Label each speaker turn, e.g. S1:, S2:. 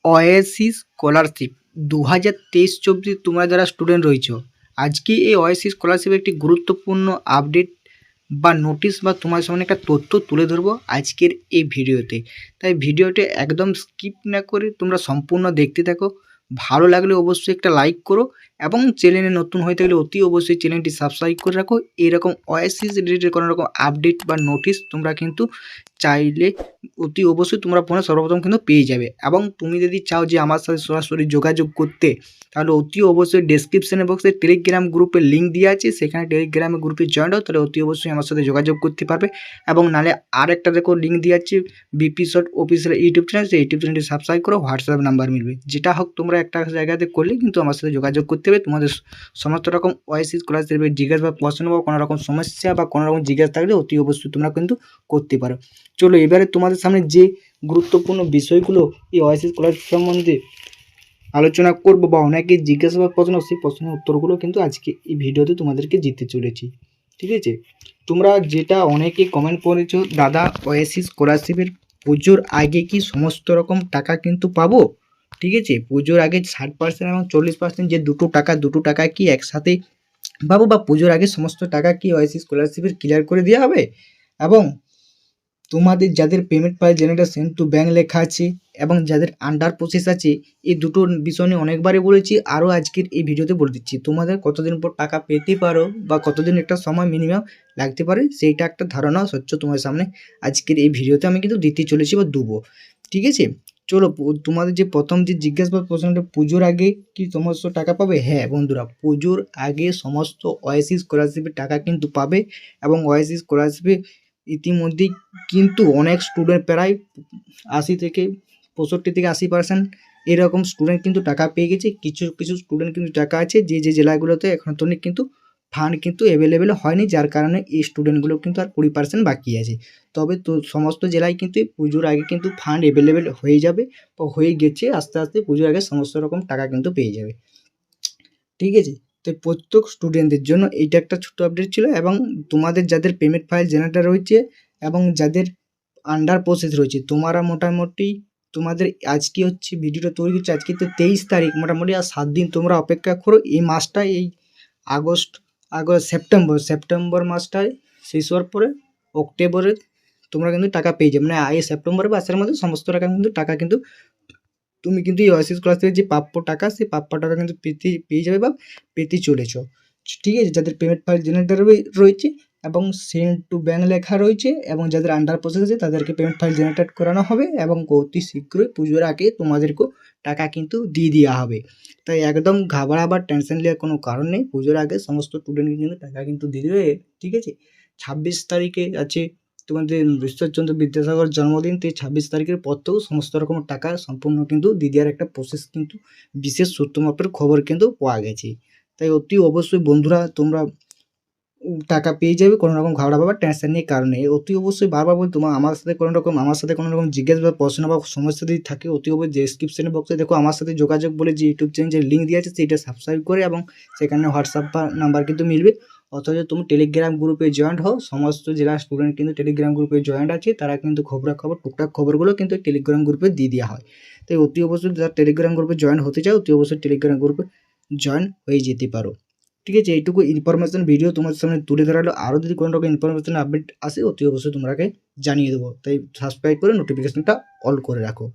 S1: Oasis scholarship 2023-24 তোমরা যারা student রয়েছো, আজকে এই ওয়েসিস স্কলারশিপের একটি গুরুত্বপূর্ণ আপডেট বা নোটিশ বা তোমার সামনে একটা তথ্য তুলে ধরবো আজকের এই ভিডিওতে। তাই ভিডিওটি একদম স্কিপ না করে তোমরা সম্পূর্ণ দেখতে থাকো। ভালো লাগলে অবশ্যই একটা লাইক করো এবং চ্যানেলে নতুন হয়ে থাকলে অতি অবশ্যই চ্যানেলটি সাবস্ক্রাইব করে রাখো। এরকম ওয়েসিস রিলেটেড কোনো রকম আপডেট বা নোটিশ তোমরা কিন্তু চাইলে অতি অবশ্যই তোমরা ফোনে সর্বপ্রথম কিন্তু পেয়ে যাবে। এবং তুমি যদি চাও যে আমার সাথে সরাসরি যোগাযোগ করতে, তাহলে অতি অবশ্যই ডেসক্রিপশনে বক্সে টেলিগ্রাম গ্রুপের লিঙ্ক দেওয়া আছে, সেখানে টেলিগ্রাম গ্রুপে জয়েন হও, তাহলে অতি অবশ্যই আমার সাথে যোগাযোগ করতে পারবে। এবং নাহলে আরেকটা দেখো লিঙ্ক দেওয়া আছে BP short official YouTube channel, সেই ইউটিউব চ্যানেলটি সাবস্ক্রাইব করো, হোয়াটসঅ্যাপ নাম্বার মিলবে, যেটা হোক তোমরা একটা জায়গাতে করলে কিন্তু আমার সাথে যোগাযোগ করতে হবে। তোমাদের সমস্ত রকম ওয়েসিস স্কলারশিপের জিজ্ঞাসা বা প্রশ্ন বা কোনো রকম সমস্যা বা কোনো রকম জিজ্ঞাসা থাকলে অতি অবশ্যই তোমরা কিন্তু করতে পারো। চলো এবারে তোমাদের সামনে যে গুরুত্বপূর্ণ বিষয়গুলো এই ওয়েসিস স্কলারশিপ সম্বন্ধে আলোচনা করবো বা অনেকে জিজ্ঞাসাবাদ প্রশ্ন, সেই প্রশ্নের উত্তরগুলো কিন্তু আজকে এই ভিডিওতে তোমাদেরকে দিতে চলেছি। ঠিক আছে, তোমরা যেটা অনেকে কমেন্ট করেছো, দাদা ওয়েসিস স্কলারশিপের পুজোর আগে কি সমস্ত রকম টাকা কিন্তু পাবো? ঠিক আছে, পুজোর আগে 60% এবং 40% যে দুটো টাকা কি একসাথে পাবো, বা পুজোর আগে সমস্ত টাকা কি ওয়েসিস স্কলারশিপের ক্লিয়ার করে দেওয়া হবে? এবং তোমাদের যাদের payment file generator send to bank লেখা আছে এবং যাদের আন্ডার প্রসেস আছে, এই দুটো বিষয় নিয়ে অনেকবারই বলেছি, আরও আজকের এই ভিডিওতে বলে দিচ্ছি। তোমাদের কতদিন পর টাকা পেতে পারো বা কতদিন একটা সময় মিনিমাম লাগতে পারে, সেইটা একটা ধারণা স্বচ্ছ তোমার সামনে আজকের এই ভিডিওতে আমি কিন্তু দিতে চলেছি বা দেবো। ঠিক আছে, চলো তোমাদের যে প্রথম যে জিজ্ঞাসাবাদ প্রশ্নটা, পুজোর আগে কি সমস্ত টাকা পাবে? হ্যাঁ বন্ধুরা, পুজোর আগে সমস্ত ওয়েসিস স্কলারশিপের টাকা কিন্তু পাবে। এবং ওয়েসিস স্কলারশিপে ইতিমধ্যেই কিন্তু অনেক স্টুডেন্ট, প্রায় 65-80% এরকম স্টুডেন্ট কিন্তু টাকা পেয়ে গেছে। কিছু কিছু স্টুডেন্ট কিন্তু টাকা আছে যে জেলাগুলোতে এখন তো কিন্তু ফান্ড কিন্তু অ্যাভেলেবেল হয়নি, যার কারণে এই স্টুডেন্টগুলো কিন্তু আর 20% বাকি আছে। তবে তো সমস্ত জেলায় কিন্তু পুজোর আগে কিন্তু ফান্ড অ্যাভেলেবেল হয়ে যাবে বা হয়ে গেছে, আস্তে আস্তে পুজোর আগে সমস্ত রকম টাকা কিন্তু পেয়ে যাবে। ঠিক আছে, তো প্রত্যেক স্টুডেন্টদের জন্য এইটা একটা ছোটো আপডেট ছিল। এবং তোমাদের যাদের পেমেন্ট ফাইল জেনারেটর রয়েছে এবং যাদের আন্ডার প্রসেস রয়েছে, তোমরা মোটামুটি তোমাদের আজকে হচ্ছে ভিডিওটা তৈরি হচ্ছে, আজকে তো 23 তারিখ, মোটামুটি আর 7 দিন তোমরা অপেক্ষা করো। এই মাসটা, এই আগস্ট সেপ্টেম্বর মাসটায় শেষ হওয়ার পরে অক্টোবরে তোমরা কিন্তু টাকা পেয়ে যাবে। মানে এই সেপ্টেম্বরে বা মাসের মধ্যে সমস্ত টাকা কিন্তু তুমি কিন্তু এই ওয়েসিস স্কলারশিপের যে প্রাপ্য টাকা, সেই প্রাপ্য টাকা কিন্তু পেয়ে যাবে বা পেতে চলেছ। ঠিক আছে, যাদের পেমেন্ট ফাইল জেনারেটর রয়েছে এবং সেন্ড টু ব্যাঙ্ক লেখা রয়েছে এবং যাদের আন্ডার প্রসেস আছে, তাদেরকে পেমেন্ট ফাইল জেনারেট করানো হবে এবং অতি শীঘ্রই পুজোর আগে তোমাদেরকেও টাকা কিন্তু দিয়ে দেওয়া হবে। তাই একদম ঘাবড়াবার টেনশন নেওয়ার কোনো কারণ নেই, পুজোর আগে সমস্ত স্টুডেন্টকে কিন্তু টাকা কিন্তু দিয়ে দেবে। ঠিক আছে, 26 তারিখে আছে তোমাদের ঈশ্বরচন্দ্র বিদ্যাসাগর জন্মদিন, তো 26 তারিখের পর থেকেও সমস্ত রকম টাকা সম্পূর্ণ কিন্তু দিয়ে দেওয়ার একটা প্রসেস কিন্তু বিশেষ সূত্র মাপের খবর কিন্তু পাওয়া গেছে। তাই অতি অবশ্যই বন্ধুরা তোমরা টাকা পেয়ে যাবে, কোনো রকম ঘাবড়া বা টেনশন নিয়ে কারণে। অতি অবশ্যই বারবার বলি, তোমার আমার সাথে কোনো রকম জিজ্ঞাসা বা প্রশ্ন বা সমস্যা যদি থাকে, অতি অবশ্যই ডেসক্রিপশনে বক্সে দেখো আমার সাথে যোগাযোগ বলে যে ইউটিউব চ্যানেলের লিঙ্ক দেওয়া আছে, সেইটা সাবস্ক্রাইব করে এবং সেখানে হোয়াটসঅ্যাপ নাম্বার কিন্তু মিলবে। অথচ তুমি টেলিগ্রাম গ্রুপে জয়েন্ট হও, সমস্ত জেলার স্টুডেন্ট কিন্তু টেলিগ্রাম গ্রুপে জয়েন্ট আছে, তারা কিন্তু খবরাখবর টুকটাক খবরগুলো কিন্তু টেলিগ্রাম গ্রুপে দিয়ে দেওয়া হয়। তাই অতি অবশ্যই যারা টেলিগ্রাম গ্রুপে জয়েন হতে চাও, অতি অবশ্যই টেলিগ্রাম গ্রুপে জয়েন হয়ে যেতে পারো। ঠিক আছে, এইটুকু ইনফরমেশন ভিডিও তোমাদের সামনে তুলে ধরালো। আরও যদি কোনো রকম ইনফরমেশন আপডেট আসে, অতি অবশ্যই তোমরাকে জানিয়ে দেবো। তাই সাবস্ক্রাইব করে নোটিফিকেশনটা অল করে রাখো।